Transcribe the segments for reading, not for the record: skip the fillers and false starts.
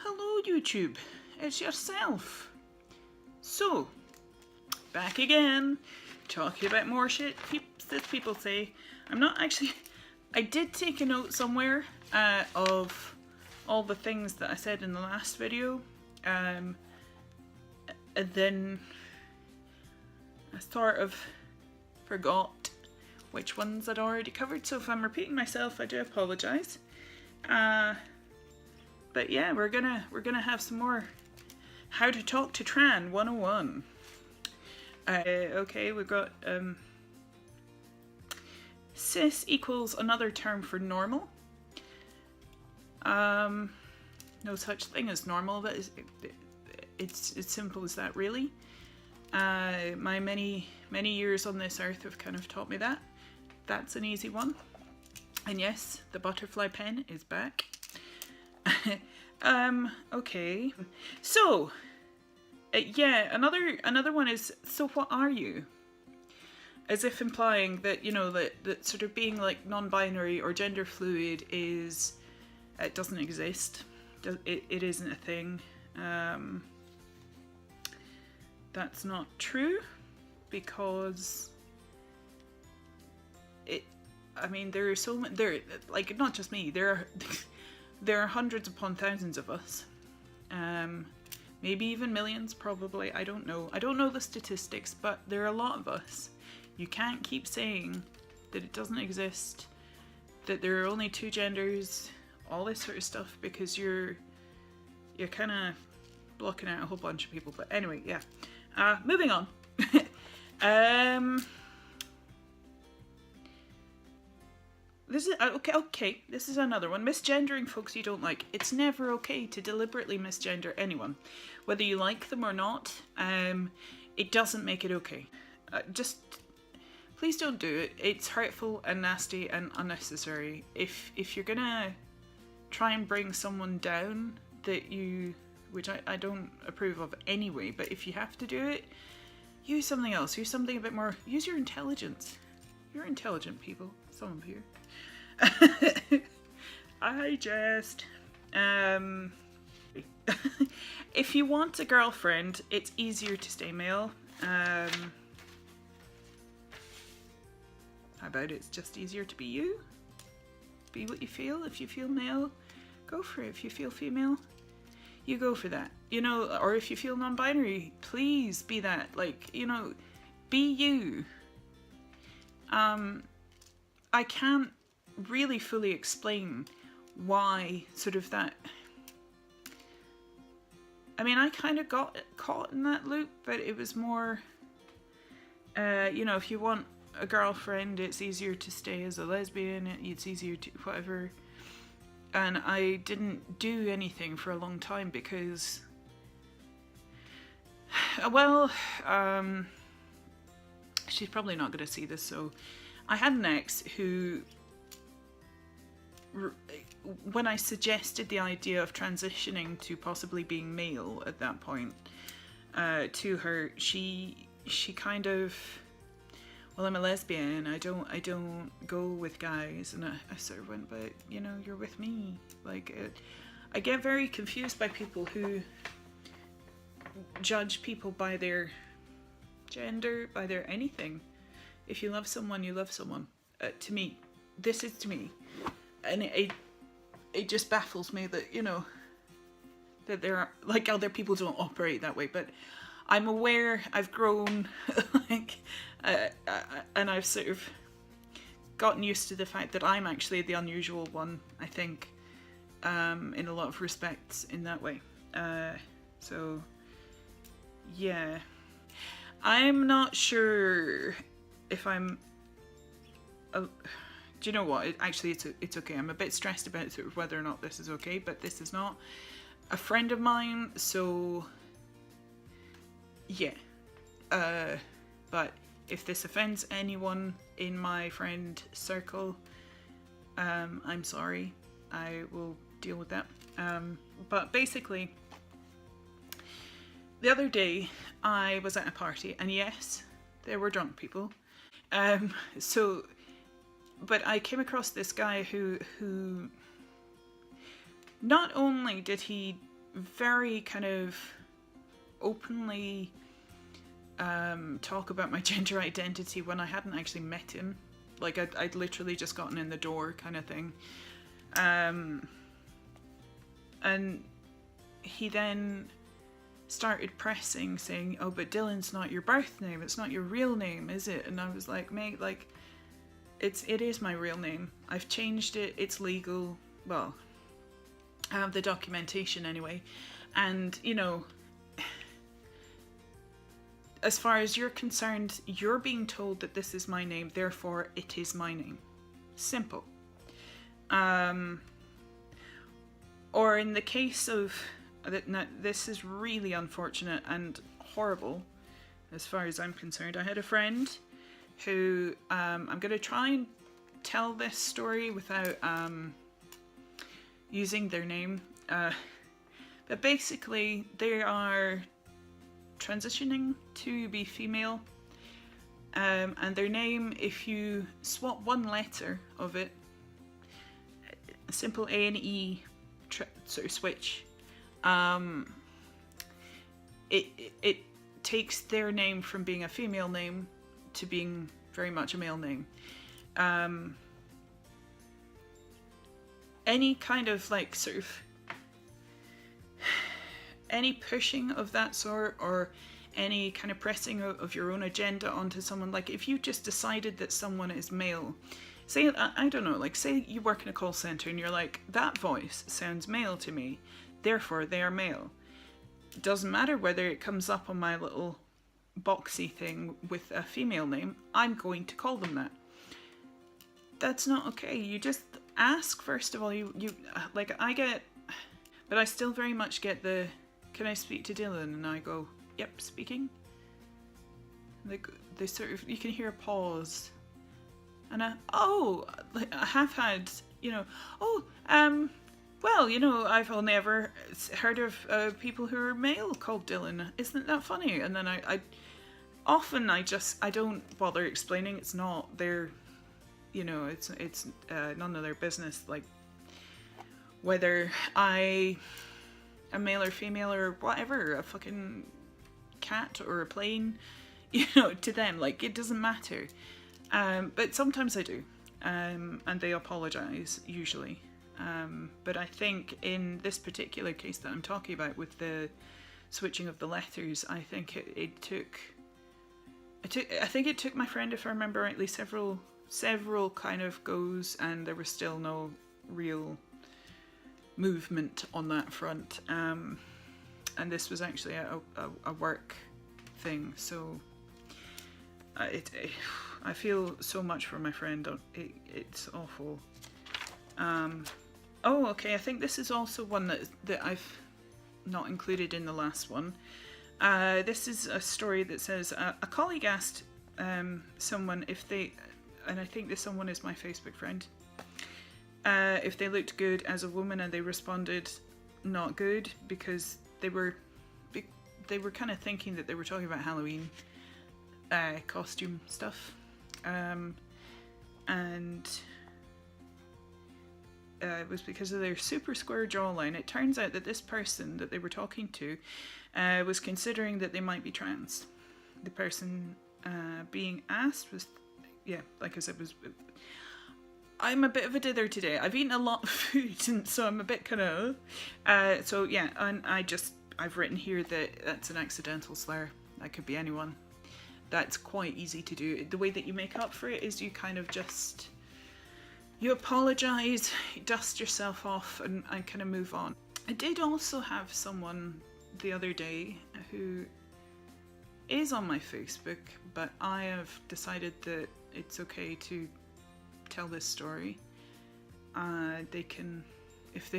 Hello YouTube, it's yourself. So, back again, talking about more shit Cis People Say. I'm not actually, I did take a note somewhere of all the things that I said in the last video, and then I sort of forgot which ones I'd already covered, so if I'm repeating myself I do apologise. But yeah, we're gonna have some more how to talk to Tran 101. Okay, we've got cis equals another term for normal. No such thing as normal. That is, it's simple as that, really. My many years on this earth have kind of taught me that. That's an easy one. And yes, the butterfly pen is back. Okay. So, yeah, another one is, so what are you? As if implying that, you know, that sort of being like non-binary or gender fluid is, it doesn't exist. It isn't a thing. That's not true, because I mean, there are so many, like, not just me, there are hundreds upon thousands of us. Maybe even millions, probably, I don't know. I don't know the statistics, but there are a lot of us. You can't keep saying that it doesn't exist, that there are only two genders, all this sort of stuff, because you're kind of blocking out a whole bunch of people. But anyway, yeah. Moving on. This is okay. This is another one. Misgendering folks you don't like. It's never okay to deliberately misgender anyone, whether you like them or not. It doesn't make it okay. Just please don't do it. It's hurtful and nasty and unnecessary. If you're gonna try and bring someone down that you, which I don't approve of anyway, but if you have to do it, use something else. Use something a bit more. Use your intelligence. You're intelligent people. Some of you. I just if you want a girlfriend, it's easier to stay male. How about it's just easier to be you? Be what you feel. If you feel male, go for it. If you feel female, you go for that. You know, or if you feel non-binary, please be that. Like, you know, be you. I can't really fully explain why sort of that. I mean, I kind of got caught in that loop, but it was more, you know, if you want a girlfriend, it's easier to stay as a lesbian, it's easier to whatever. And I didn't do anything for a long time because, well, she's probably not going to see this, so I had an ex who, when I suggested the idea of transitioning to possibly being male at that point to her, she kind of, well, I'm a lesbian, I don't go with guys, and I sort of went, but you know, you're with me. Like, I get very confused by people who judge people by their gender, by their anything. If you love someone, you love someone. To me, this is to me. And it just baffles me that, you know, that there are, like, other people don't operate that way. But I'm aware, I've grown, like, and I've sort of gotten used to the fact that I'm actually the unusual one, I think, in a lot of respects in that way. So, yeah. I'm not sure if I'm... do you know what? Actually, it's okay. I'm a bit stressed about sort of whether or not this is okay, but this is not a friend of mine, so yeah. But if this offends anyone in my friend circle, I'm sorry. I will deal with that. But basically, the other day I was at a party, and yes, there were drunk people. But I came across this guy who not only did he very kind of openly talk about my gender identity when I hadn't actually met him. Like I'd literally just gotten in the door kind of thing. And he then started pressing, saying, oh, but Dylan's not your birth name, it's not your real name, is it? And I was like, mate, like, it is my real name. I've changed it, it's legal. Well, I have the documentation anyway. And, you know, as far as you're concerned, you're being told that this is my name, therefore it is my name. Simple. Or in the case of, this is really unfortunate and horrible as far as I'm concerned. I had a friend who, I'm going to try and tell this story without using their name. But basically they are transitioning to be female. And their name, if you swap one letter of it, a simple A and E sort of switch, it takes their name from being a female name to being very much a male name. Any kind of like sort of any pushing of that sort, or any kind of pressing of your own agenda onto someone, like if you just decided that someone is male, say, I don't know, like say you work in a call center and you're like, that voice sounds male to me, therefore they are male. It doesn't matter whether it comes up on my little boxy thing with a female name, I'm going to call them that. That's not okay. You just ask first of all. You like, I get, but I still very much get the, can I speak to Dylan? And I go, yep, speaking. Like they sort of, you can hear a pause. And I have had, you know, well, you know, I've only ever heard of people who are male called Dylan. Isn't that funny? And then I don't bother explaining. It's not their, you know, it's none of their business. Like whether I am male or female or whatever, a fucking cat or a plane, you know, to them, like it doesn't matter. But sometimes I do, and they apologise usually. But I think in this particular case that I'm talking about with the switching of the letters, I think it took my friend, if I remember rightly, several kind of goes, and there was still no real movement on that front. And this was actually a work thing, so I feel so much for my friend. It's awful. Oh, okay. I think this is also one that I've not included in the last one. This is a story that says a colleague asked someone if they, and I think this someone is my Facebook friend, if they looked good as a woman, and they responded not good, because they were kind of thinking that they were talking about Halloween costume stuff. And it was because of their super square jawline. It turns out that this person that they were talking to was considering that they might be trans. The person being asked was, yeah, like I said, I'm a bit of a dither today. I've eaten a lot of food, and so I'm a bit kind of, so yeah, and I've written here that that's an accidental slur. That could be anyone. That's quite easy to do. The way that you make up for it is you kind of just, you apologise, you dust yourself off, and kind of move on. I did also have someone the other day who is on my Facebook, but I have decided that it's okay to tell this story. They can, if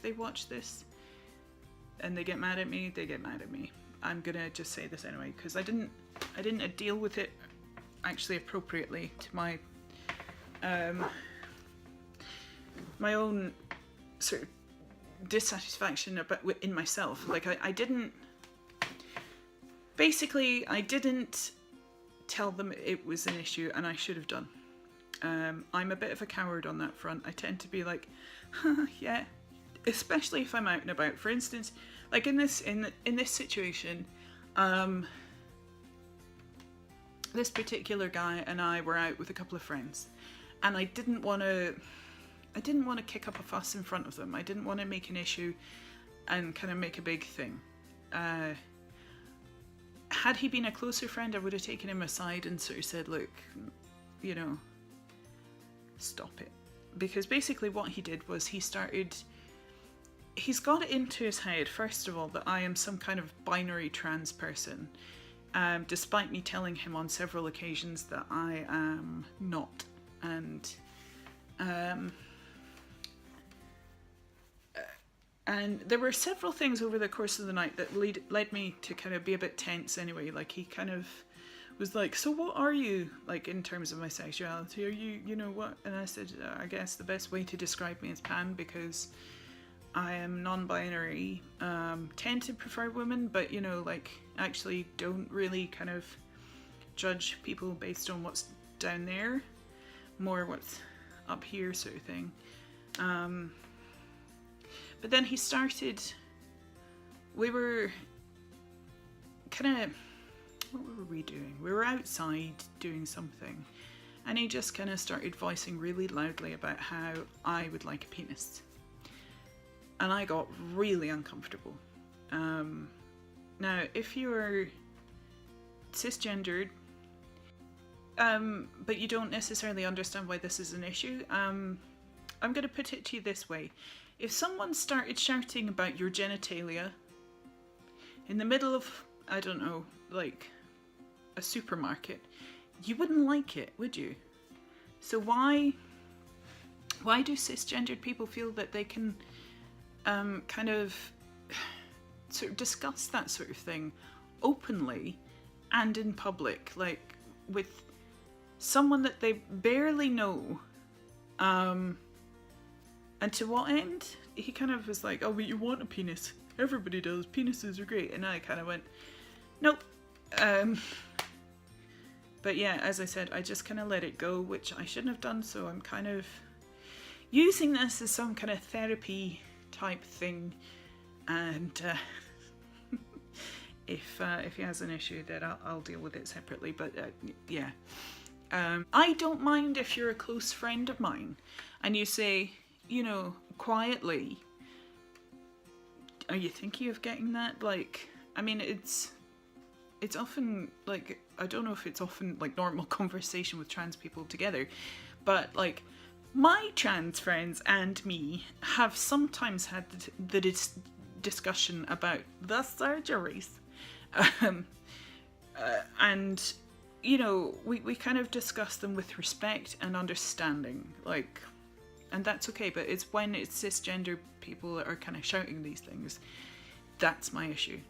they watch this and they get mad at me, they get mad at me. I'm gonna just say this anyway, because I didn't deal with it actually appropriately to my my own sort of dissatisfaction about in myself. Like I didn't tell them it was an issue, and I should have done. I'm a bit of a coward on that front. I tend to be like, yeah, especially if I'm out and about. For instance, like in this situation, this particular guy and I were out with a couple of friends, and I didn't want to kick up a fuss in front of them. I didn't want to make an issue and kind of make a big thing. Had he been a closer friend, I would have taken him aside and sort of said, look, you know, stop it. Because basically what he did was he's got it into his head, first of all, that I am some kind of binary trans person, despite me telling him on several occasions that I am not. And there were several things over the course of the night that led me to kind of be a bit tense anyway. Like, he kind of was like, so what are you, like, in terms of my sexuality? Are you, you know what? And I said, I guess the best way to describe me is pan, because I am non-binary, tend to prefer women, but, you know, like, actually don't really kind of judge people based on what's down there, more what's up here sort of thing. But then he started, we were kind of, what were we doing? We were outside doing something, and he just kind of started voicing really loudly about how I would like a penis. And I got really uncomfortable. Now, if you're cisgendered, but you don't necessarily understand why this is an issue, I'm going to put it to you this way. If someone started shouting about your genitalia in the middle of, I don't know, like a supermarket, you wouldn't like it, would you? So why do cisgendered people feel that they can kind of sort of discuss that sort of thing openly and in public, like with someone that they barely know? And to what end? He kind of was like, oh, but you want a penis. Everybody does. Penises are great. And I kind of went, nope. But yeah, as I said, I just kind of let it go, which I shouldn't have done. So I'm kind of using this as some kind of therapy type thing. And if he has an issue, then I'll deal with it separately. But yeah. I don't mind if you're a close friend of mine and you say, you know, quietly, are you thinking of getting that? Like, I mean, it's often, like, I don't know if it's often, like, normal conversation with trans people together, but, like, my trans friends and me have sometimes had the discussion about the surgeries. And, you know, we kind of discuss them with respect and understanding, like, and that's okay, but it's when it's cisgender people that are kind of shouting these things, that's my issue.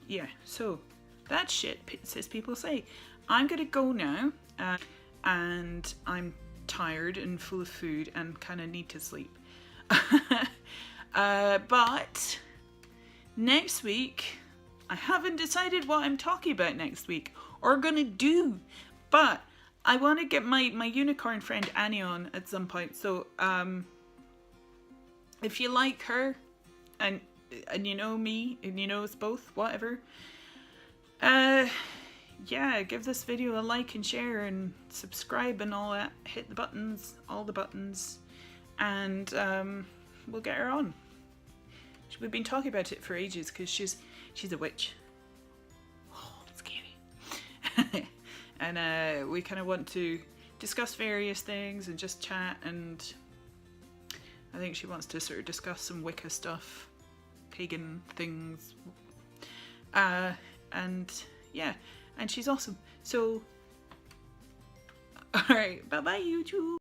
Yeah, so that's shit, cis people say. I'm gonna go now, and I'm tired and full of food and kind of need to sleep. But next week, I haven't decided what I'm talking about next week or gonna do, but I want to get my unicorn friend Annie on at some point. So if you like her and you know me and you know us both, whatever, yeah, give this video a like and share and subscribe and all that. Hit the buttons, all the buttons, and we'll get her on. We've been talking about it for ages because she's a witch. Oh, scary. And we kind of want to discuss various things and just chat, and I think she wants to sort of discuss some Wicca stuff, pagan things, and yeah, and she's awesome. So, alright, bye bye YouTube!